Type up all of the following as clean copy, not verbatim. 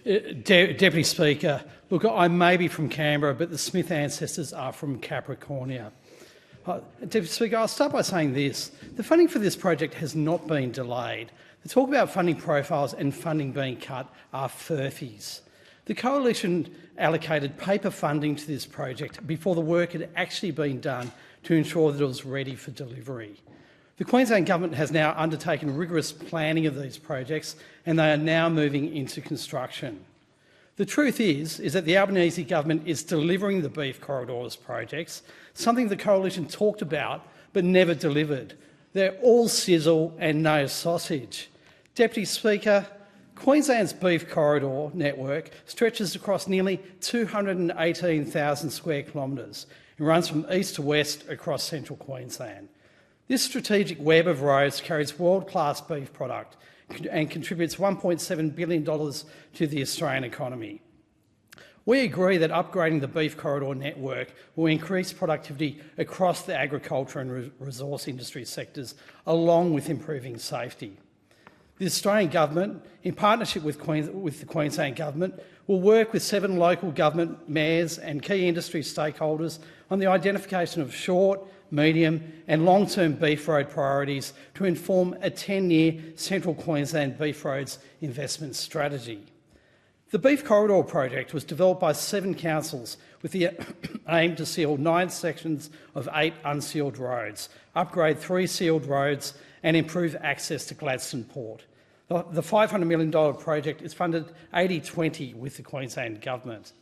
Deputy Speaker, look, I may be from Canberra, but the Smith ancestors are from Capricornia. Deputy Speaker, I'll start by saying this. The funding for this project has not been delayed. The talk about funding profiles and funding being cut are furphies. The Coalition allocated paper funding to this project before the work had actually been done to ensure that it was ready for delivery. The Queensland Government has now undertaken rigorous planning of these projects and they are now moving into construction. The truth is that the Albanese Government is delivering the Beef Corridors projects, something the Coalition talked about but never delivered. They're all sizzle and no sausage. Deputy Speaker, Queensland's Beef Corridor network stretches across nearly 218,000 square kilometres and runs from east to west across central Queensland. This strategic web of roads carries world-class beef product and contributes $1.7 billion to the Australian economy. We agree that upgrading the Beef Corridor network will increase productivity across the agriculture and resource industry sectors, along with improving safety. The Australian Government, in partnership with the Queensland Government, will work with 7 local government mayors and key industry stakeholders on the identification of short, medium and long-term beef road priorities to inform a 10-year Central Queensland Beef Roads investment strategy. The Beef Corridor project was developed by 7 councils with the aim to seal 9 sections of 8 unsealed roads, upgrade 3 sealed roads and improve access to Gladstone Port. The $500 million project is funded 80-20 with the Queensland Government.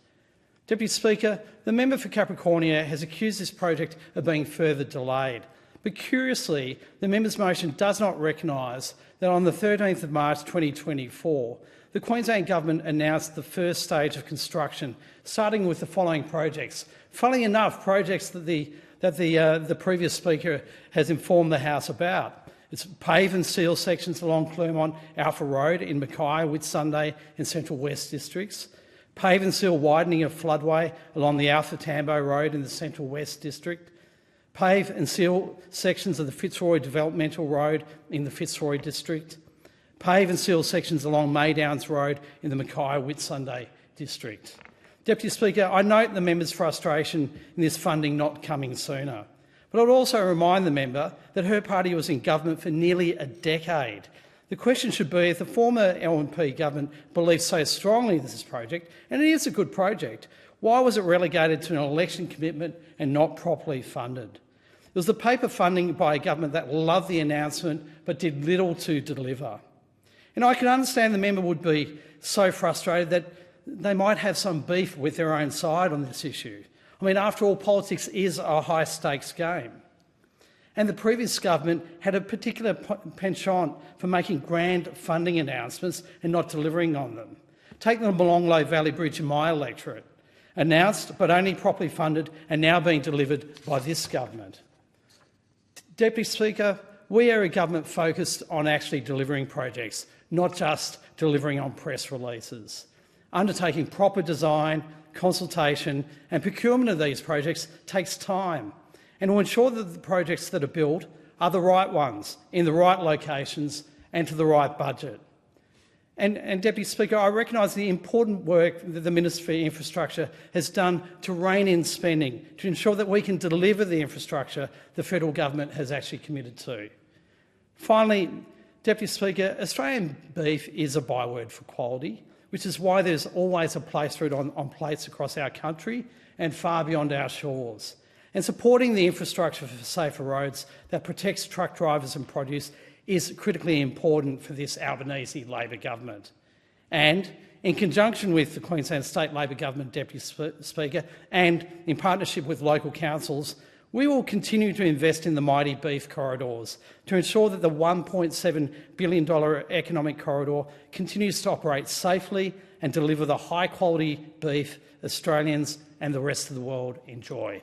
Deputy Speaker, the member for Capricornia has accused this project of being further delayed. But curiously, the member's motion does not recognise that on the 13th of March 2024, the Queensland Government announced the first stage of construction, starting with the following projects. Funnily enough, projects that the previous Speaker has informed the House about. It's pave and seal sections along Clermont Alpha Road in Mackay, Whitsunday and Central West districts. Pave and seal widening of floodway along the Alpha Tambo Road in the Central West district. Pave and seal sections of the Fitzroy Developmental Road in the Fitzroy district. Pave and seal sections along Maydowns Road in the Mackay Whitsunday district. Deputy Speaker, I note the member's frustration in this funding not coming sooner. But I'd also remind the member that her party was in government for nearly a decade. The question should be, if the former LNP government believes so strongly in this project, and it is a good project, why was it relegated to an election commitment and not properly funded? It was the paper funding by a government that loved the announcement but did little to deliver. And I can understand the member would be so frustrated that they might have some beef with their own side on this issue. I mean, after all, politics is a high-stakes game. And the previous government had a particular penchant for making grand funding announcements and not delivering on them. Take the Molonglo Valley Bridge in my electorate. Announced but only properly funded and now being delivered by this government. Deputy Speaker, we are a government focused on actually delivering projects, not just delivering on press releases. Undertaking proper design, consultation and procurement of these projects takes time, and to ensure that the projects that are built are the right ones, in the right locations and to the right budget. And Deputy Speaker, I recognise the important work that the Minister for Infrastructure has done to rein in spending, to ensure that we can deliver the infrastructure the federal government has actually committed to. Finally, Deputy Speaker, Australian beef is a byword for quality, which is why there's always a place for it on plates across our country and far beyond our shores. And supporting the infrastructure for safer roads that protects truck drivers and produce is critically important for this Albanese Labor government. And in conjunction with the Queensland State Labor Government, Deputy Speaker, and in partnership with local councils, we will continue to invest in the mighty beef corridors to ensure that the $1.7 billion economic corridor continues to operate safely and deliver the high-quality beef Australians and the rest of the world enjoy.